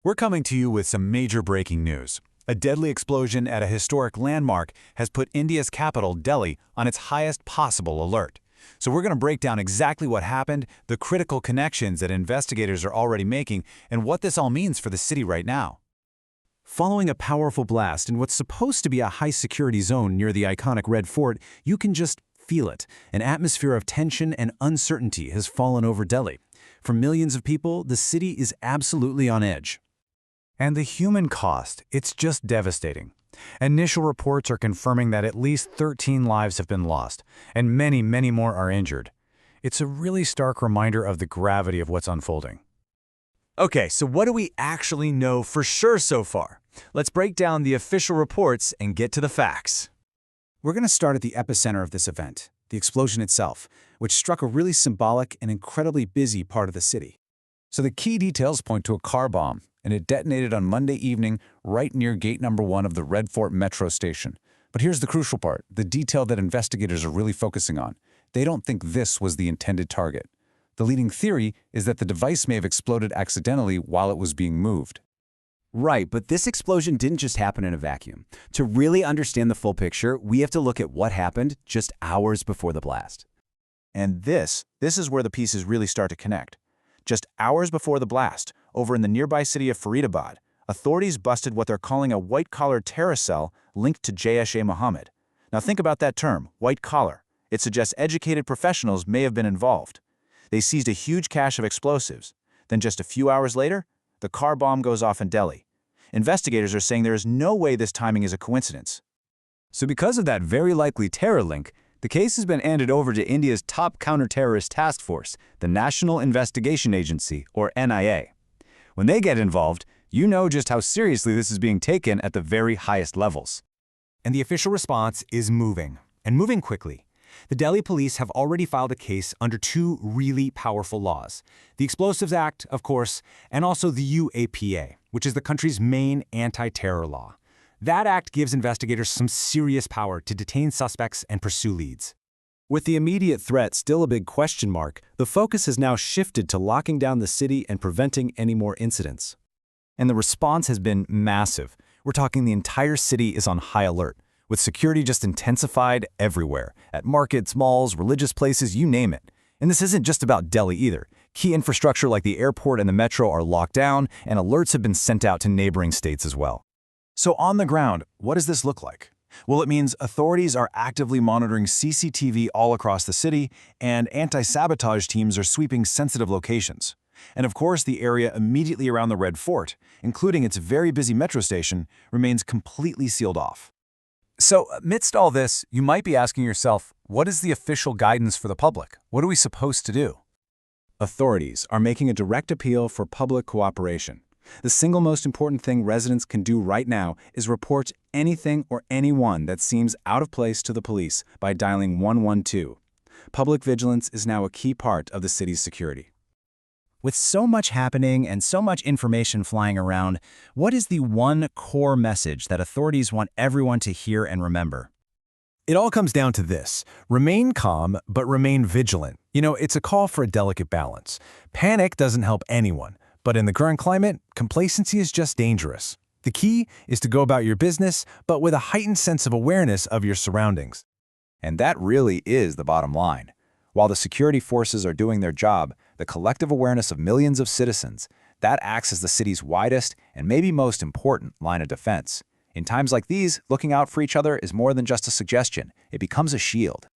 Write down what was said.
We're coming to you with some major breaking news. A deadly explosion at a historic landmark has put India's capital, Delhi, on its highest possible alert. So we're going to break down exactly what happened, the critical connections that investigators are already making, and what this all means for the city right now. Following a powerful blast in what's supposed to be a high-security zone near the iconic Red Fort, you can just feel it. An atmosphere of tension and uncertainty has fallen over Delhi. For millions of people, the city is absolutely on edge. And the human cost, it's just devastating. Initial reports are confirming that at least 13 lives have been lost, and many, many more are injured. It's a really stark reminder of the gravity of what's unfolding. Okay, so what do we actually know for sure so far? Let's break down the official reports and get to the facts. We're going to start at the epicenter of this event, the explosion itself, which struck a really symbolic and incredibly busy part of the city. So the key details point to a car bomb, and it detonated on Monday evening right near gate number 1 of the Red Fort metro station. But here's the crucial part, the detail that investigators are really focusing on. They don't think this was the intended target. The leading theory is that the device may have exploded accidentally while it was being moved. Right, but this explosion didn't just happen in a vacuum. To really understand the full picture, we have to look at what happened just hours before the blast. And this is where the pieces really start to connect. Just hours before the blast, over in the nearby city of Faridabad, authorities busted what they're calling a white-collar terror cell linked to Jaish-e-Mohammed. Now think about that term, white-collar. It suggests educated professionals may have been involved. They seized a huge cache of explosives. Then just a few hours later, the car bomb goes off in Delhi. Investigators are saying there is no way this timing is a coincidence. So because of that very likely terror link, the case has been handed over to India's top counter-terrorist task force, the National Investigation Agency, or NIA. When they get involved, you know just how seriously this is being taken at the very highest levels. And the official response is moving, and moving quickly. The Delhi police have already filed a case under 2 really powerful laws. The Explosives Act, of course, and also the UAPA, which is the country's main anti-terror law. That act gives investigators some serious power to detain suspects and pursue leads. With the immediate threat still a big question mark, the focus has now shifted to locking down the city and preventing any more incidents. And the response has been massive. We're talking the entire city is on high alert, with security just intensified everywhere, at markets, malls, religious places, you name it. And this isn't just about Delhi either. Key infrastructure like the airport and the metro are locked down, and alerts have been sent out to neighboring states as well. So on the ground, what does this look like? Well, it means authorities are actively monitoring CCTV all across the city, and anti-sabotage teams are sweeping sensitive locations. And of course, the area immediately around the Red Fort, including its very busy metro station, remains completely sealed off. So, amidst all this, you might be asking yourself, what is the official guidance for the public? What are we supposed to do? Authorities are making a direct appeal for public cooperation. The single most important thing residents can do right now is report anything or anyone that seems out of place to the police by dialing 112. Public vigilance is now a key part of the city's security. With so much happening and so much information flying around, what is the one core message that authorities want everyone to hear and remember? It all comes down to this: remain calm, but remain vigilant. It's a call for a delicate balance. Panic doesn't help anyone, but in the current climate, complacency is just dangerous. The key is to go about your business, but with a heightened sense of awareness of your surroundings. And that really is the bottom line. While the security forces are doing their job, the collective awareness of millions of citizens, that acts as the city's widest and maybe most important line of defense. In times like these, looking out for each other is more than just a suggestion. It becomes a shield.